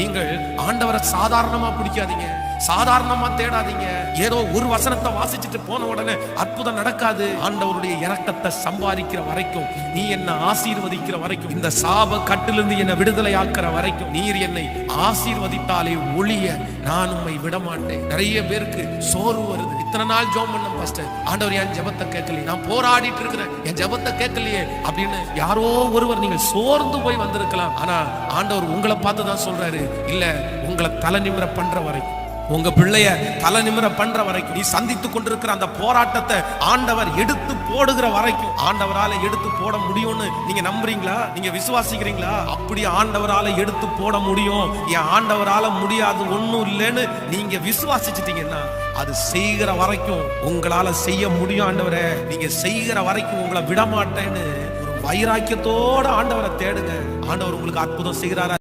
நீங்கள் ஆண்டவரை சாதாரணமா பிடிக்காதீங்க, சாதாரணமா தேடாதீங்க. ஏதோ ஒரு வசனத்தை வாசிச்சுட்டு போன உடனே அற்புதம் நடக்காது. ஆண்டவருடைய இரக்கத்தை சம்பாதிக்கிற வரைக்கும், நீ என்ன ஆசீர்வதிக்கிற வரைக்கும், இந்த சாப கட்டிலிருந்து என்னை விடுதலை ஆக்குற வரைக்கும், நீர் என்னை ஆசீர்வதித்தாலே ஒழிய நான் உம்மை விட மாட்டேன். நிறைய பேருக்கு சோர்வு வருது. இத்தனை நாள் ஜெபம் பண்ண பாஸ்டர், ஆண்டவர் என் ஜெபத்தை கேட்கலையே, நான் போராடிட்டு இருக்கிறேன், என் ஜெபத்தை கேட்கலையே அப்படின்னு யாரோ ஒருவர் நீங்கள் சோர்ந்து போய் வந்திருக்கலாம். ஆனா ஆண்டவர் உங்களை பார்த்து தான் சொல்றாரு, இல்ல உங்களை தலை நிமிர பண்ற வரைக்கும், உங்க பிள்ளைய தலை நிமிர பண்ற வரைக்கும், நீ சந்தித்து கொண்டிருக்கிற அந்த போராட்டத்தை ஆண்டவர் எடுத்து போடுகிற வரைக்கும், ஆண்டவரால எடுத்து போட முடியும்னு நீங்க நம்புறீங்களா? நீங்க விசுவாசிக்கிறீங்களா? அப்படி ஆண்டவரால எடுத்து போட முடியும், என் ஆண்டவரால முடியாது ஒண்ணும் இல்லைன்னு நீங்க விசுவாசிச்சிட்டீங்கன்னா, அது செய்கிற வரைக்கும் உங்களால செய்ய முடியும். ஆண்டவரே நீங்க செய்கிற வரைக்கும் உங்களை விட மாட்டேன்னு ஒரு வைராக்கியத்தோட ஆண்டவரை தேடுங்க. ஆண்டவர் உங்களுக்கு அற்புதம் செய்கிறாரா?